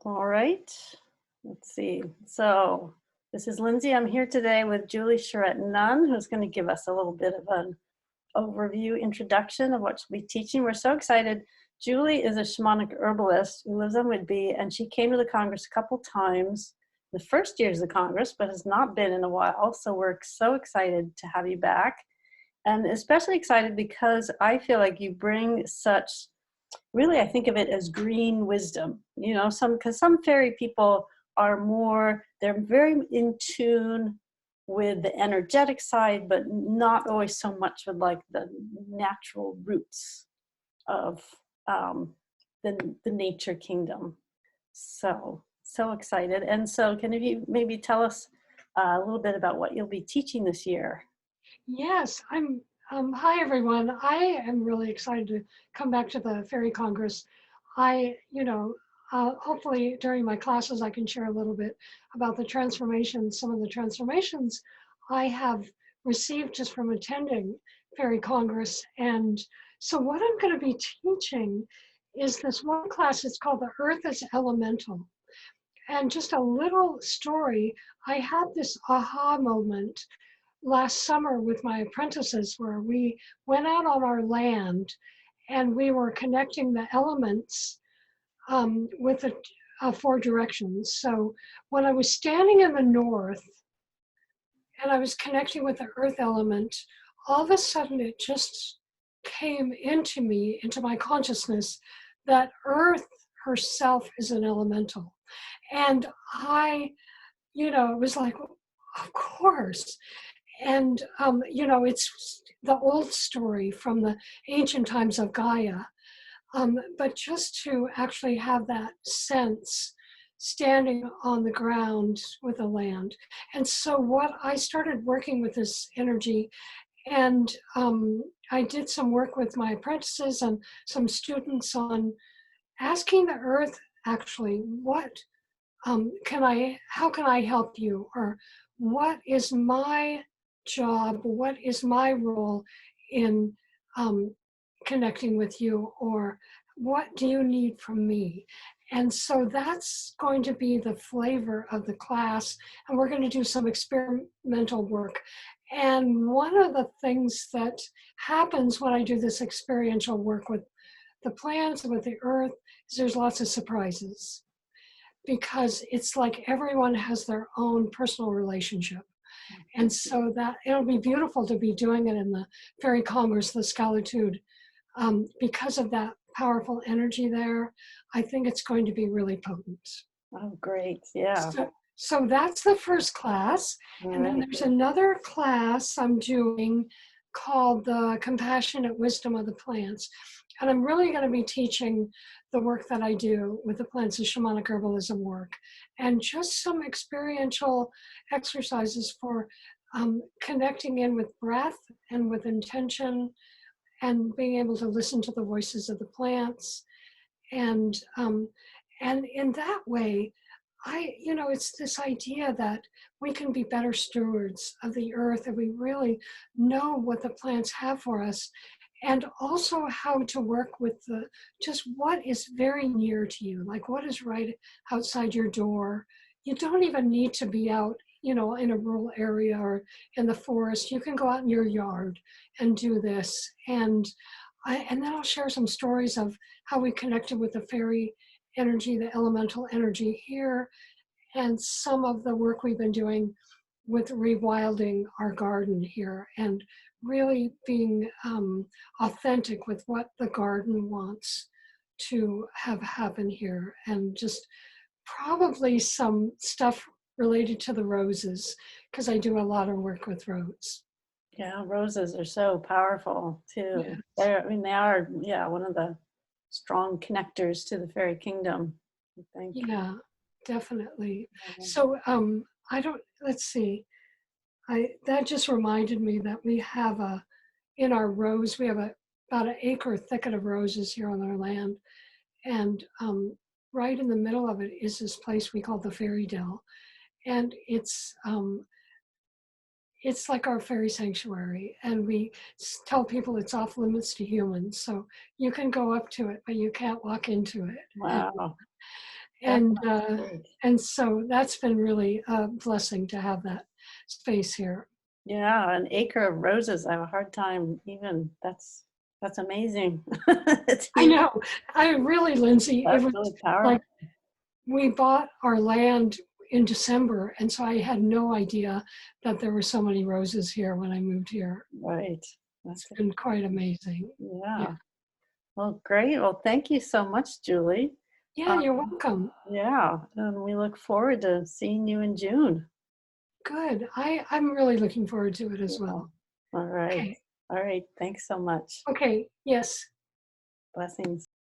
All right. Let's see. So this is Lindsay. I'm here today with Julie Charette Nunn, who's going to give us a little bit of an overview, introduction of what she'll be teaching. We're so excited. Julie is a shamanic herbalist who lives on Whidbey, and she came to the Congress a couple times, the first years of the Congress, but has not been in a while. So we're so excited to have you back. And especially excited because I feel like you bring such, really, I think of it as green wisdom, because some fairy people are more, they're very in tune with the energetic side, but not always so much with like the natural roots of the nature kingdom. So excited. And so can you maybe tell us a little bit about what you'll be teaching this year? Yes, hi everyone. I am really excited to come back to the Fairy Congress. Hopefully during my classes I can share a little bit about the transformations, some of the transformations I have received just from attending Fairy Congress. And so what I'm going to be teaching is this one class. It's called The Earth is Elemental. And just a little story, I had this aha moment last summer with my apprentices where we went out on our land and we were connecting the elements with the four directions. So when I was standing in the north and I was connecting with the earth element, all of a sudden it just came into me, into my consciousness, that earth herself is an elemental. And it was like, of course. And, it's the old story from the ancient times of Gaia. But just to actually have that sense standing on the ground with the land. And so what I started working with this energy, and I did some work with my apprentices and some students on asking the earth, actually, how can I help you? Or what is my job? What is my role in connecting with you? Or what do you need from me? And so that's going to be the flavor of the class. And we're going to do some experimental work. And one of the things that happens when I do this experiential work with the plants and with the earth is there's lots of surprises, because it's like everyone has their own personal relationship. And so that it'll be beautiful to be doing it in the Fairy Congress, the Scalitude, because of that powerful energy there. I think it's going to be really potent. Oh, great. Yeah. So that's the first class. And then there's another class I'm doing called the Compassionate Wisdom of the Plants. And I'm really going to be teaching the work that I do with the plants, the shamanic herbalism work, and just some experiential exercises for connecting in with breath and with intention and being able to listen to the voices of the plants. And in that way, it's this idea that we can be better stewards of the earth, and we really know what the plants have for us, and also how to work with just what is very near to you, like what is right outside your door. You don't even need to be out, in a rural area or in the forest. You can go out in your yard and do this. And then I'll share some stories of how we connected with the fairy energy, the elemental energy here, and some of the work we've been doing with rewilding our garden here and really being authentic with what the garden wants to have happen here, and just probably some stuff related to the roses, because I do a lot of work with roses. Yeah, roses are so powerful too. Yes. They are, yeah, one of the strong connectors to the fairy kingdom, I think. Yeah, definitely. Yeah. So let's see. That just reminded me that we have in our rose, we have about an acre thicket of roses here on our land. And right in the middle of it is this place we call the Fairy Dell. And it's like our fairy sanctuary. And we tell people it's off limits to humans. So you can go up to it, but you can't walk into it. Wow. That And, sounds great. and so that's been really a blessing to have that space here. Yeah, an acre of roses. I have a hard time even. That's amazing. It's I huge. know, I really, Lindsay, it That's was really like powerful. we bought our land in December, and so I had no idea that there were so many roses here when I moved here. Right. It's That's been quite amazing. Yeah. yeah. Well, great. Well, thank you so much, Julie. Yeah, Um, you're welcome. yeah, and we look forward to seeing you in June. Good. I'm really looking forward to it as Yeah. well. All right. Okay. All right. Thanks so much. Okay. Yes. Blessings.